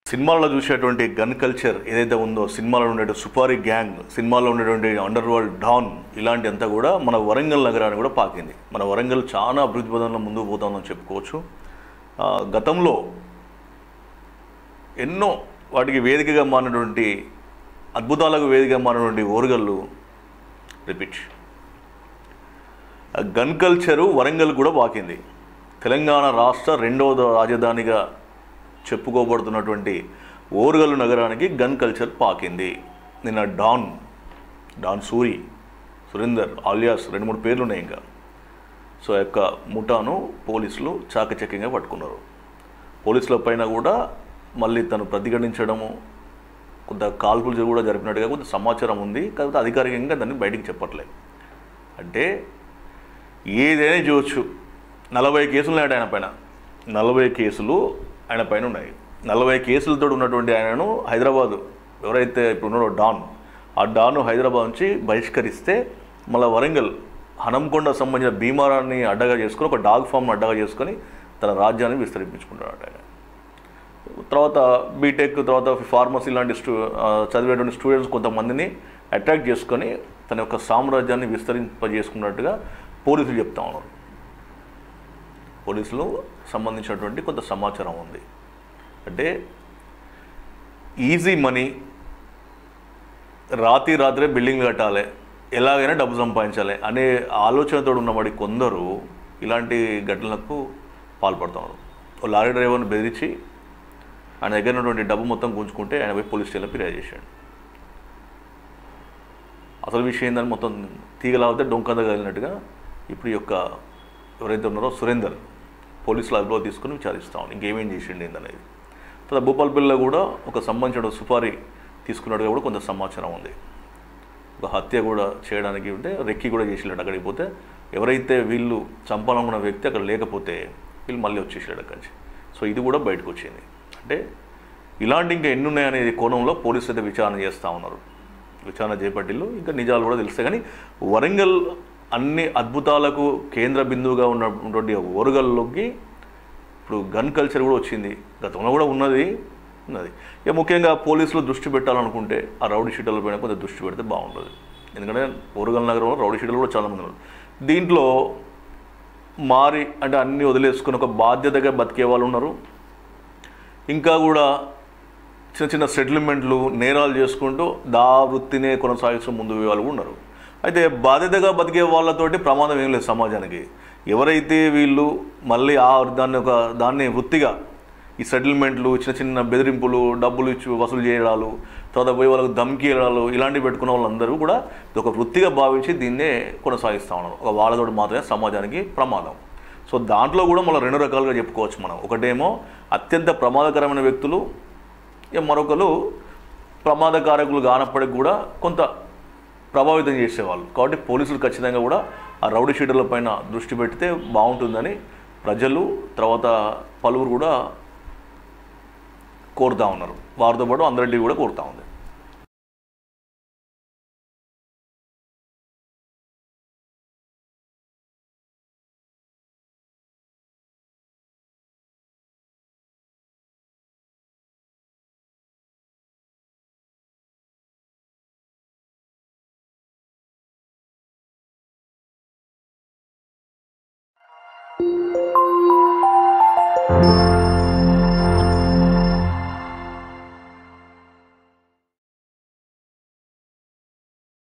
సినిమాల్లో చూసేటువంటి gun culture ఏదైతే ఉందో, సినిమాలో ఉండే సుపారీ గ్యాంగ్, సినిమాలో ఉండేటువంటి అండర్ వరల్డ్ డాన్, ఇలాంటి అంతా కూడా మన వరంగల్ నగరాన్ని కూడా పాకింది. మన వరంగల్ చాలా అభివృద్ధి పదంలో ముందుకు పోతుందని చెప్పుకోవచ్చు. గతంలో ఎన్నో వాటికి వేదికగా మారినటువంటి, అద్భుతాలకు వేదికగా మారినటువంటి Orugallu repeat. Gun culture Warangal కూడా పాకింది. తెలంగాణ రాష్ట్ర రెండవ రాజధానిగా చెప్పుకోబడుతున్నటువంటి ఓరుగల్లు నగరానికి గన్ కల్చర్ పాకింది. నిన్న డాన్ సురేందర్ ఆలియాస్ 2-3 పేర్లు ఉన్నాయి ఇంకా. సో ఆ యొక్క ముఠాను పోలీసులు చాకచక్యంగా పట్టుకున్నారు. పోలీసుల పైన కూడా మళ్ళీ తను ప్రతిఘటించడము, కొంత కాల్పులు కూడా జరిపినట్టుగా కొంత సమాచారం ఉంది. కాకపోతే అధికారికంగా దాన్ని బయటికి చెప్పట్లేదు. అంటే ఏదైనా చూడవచ్చు. 40 కేసులు ఉన్నాయి ఆయన పైన. 40 కేసులు ఆయన పైన ఉన్నాయి. 40 కేసులతో ఉన్నటువంటి ఆయనను హైదరాబాదు ఎవరైతే ఇప్పుడు ఉన్నాడో ఆ డాను హైదరాబాద్ నుంచి బహిష్కరిస్తే మళ్ళీ వరంగల్ హనంకొండ సంబంధించిన భీమారాన్ని అడ్డగా చేసుకొని, ఒక డాగ్ ఫామ్ను అడ్డగా చేసుకొని తన రాజ్యాన్ని విస్తరింపించుకుంటాడు ఆయన. తర్వాత బీటెక్, తర్వాత ఫార్మసీ లాంటి చదివేటువంటి స్టూడెంట్స్ కొంతమందిని అట్రాక్ట్ చేసుకొని తన యొక్క సామ్రాజ్యాన్ని విస్తరింపజేసుకున్నట్టుగా పోలీసులు చెప్తా ఉన్నారు. పోలీసులు సంబంధించినటువంటి కొంత సమాచారం ఉంది. అంటే ఈజీ మనీ, రాత్రే బిల్డింగ్లు కట్టాలి, ఎలాగైనా డబ్బు సంపాదించాలి అనే ఆలోచనతో ఉన్నవాడి కొందరు ఇలాంటి ఘటనలకు పాల్పడుతున్నారు. ఓ లారీ డ్రైవర్ని బెదిరించి ఆయన దగ్గర ఉన్నటువంటి డబ్బు మొత్తం గుంజుకుంటే ఆయన పోయి పోలీస్ స్టేషన్లో ఫిర్యాదు చేశాడు. అసలు విషయం ఏందని మొత్తం తీగలాగితే డొంకంద కలిగినట్టుగా ఇప్పుడు ఈ యొక్క ఎవరైతే ఉన్నారో సురేందర్ పోలీసులు అదుపులో తీసుకుని విచారిస్తాం ఇంకేమేం చేసిండి ఏందనేది. తర్వాత భూపాలపల్లిలో కూడా ఒక సంబంధించిన సుపారీ తీసుకున్నట్టుగా కూడా కొంత సమాచారం ఉంది. ఒక హత్య కూడా చేయడానికి ఉంటే రెక్కి కూడా చేసినాడు. అక్కడికి పోతే ఎవరైతే వీళ్ళు చంపాలనుకున్న వ్యక్తి అక్కడ లేకపోతే వీళ్ళు మళ్ళీ వచ్చేసాడు అక్కడి నుంచి. సో ఇది కూడా బయటకు వచ్చింది. అంటే ఇలాంటి ఇంకా ఎన్ని ఉన్నాయనే కోణంలో పోలీసులు అయితే విచారణ చేస్తూ ఉన్నారు. విచారణ చేపట్టిళ్ళు ఇంకా నిజాలు కూడా తెలుస్తాయి. కానీ వరంగల్ అన్ని అద్భుతాలకు కేంద్ర బిందువుగా ఉన్నటువంటి ఓరుగల్లోకి ఇప్పుడు గన్ కల్చర్ కూడా వచ్చింది. గతంలో కూడా ఉన్నది. ఇక ముఖ్యంగా పోలీసులు దృష్టి పెట్టాలనుకుంటే ఆ రౌడీ షీటర్ల పైన కొంచెం దృష్టి పెడితే బాగుంటుంది. ఎందుకంటే ఓరుగల్ నగరంలో రౌడీ షీటర్లు కూడా చాలామంది ఉన్నారు. దీంట్లో అంటే అన్నీ వదిలేసుకుని ఒక బాధ్యతగా బతికే వాళ్ళు ఉన్నారు. ఇంకా కూడా చిన్న చిన్న సెటిల్మెంట్లు, నేరాలు చేసుకుంటూ వృత్తినే కొనసాగిస్తూ ముందు వాళ్ళు ఉన్నారు. అయితే బాధ్యతగా బతికే వాళ్ళతోటి ప్రమాదం ఏం లేదు సమాజానికి. ఎవరైతే వీళ్ళు మళ్ళీ దాన్ని వృత్తిగా ఈ సెటిల్మెంట్లు, చిన్న చిన్న బెదిరింపులు, డబ్బులు ఇచ్చి వసూలు చేయడాలు, తర్వాత పోయి వాళ్ళకు ధమ్కి ఇవ్వడాలు, ఇలాంటివి పెట్టుకున్న వాళ్ళందరూ కూడా ఇది ఒక వృత్తిగా భావించి దీన్నే కొనసాగిస్తూ ఉన్నారు. ఒక వాళ్ళతోటి మాత్రమే సమాజానికి ప్రమాదం. సో దాంట్లో కూడా మళ్ళీ 2 రకాలుగా చెప్పుకోవచ్చు మనం. ఒకటేమో అత్యంత ప్రమాదకరమైన వ్యక్తులు, మరొకరు ప్రమాదకారకులు కానప్పటికి కూడా కొంత ప్రభావితం చేసేవాళ్ళు. కాబట్టి పోలీసులు ఖచ్చితంగా కూడా ఆ రౌడీ షీటర్ల పైన దృష్టి పెడితే బాగుంటుందని ప్రజలు, తర్వాత పలువురు కూడా కోరుతూ ఉన్నారు. వారితో పాటు అందరినీ కూడా కోరుతూ ఉంది.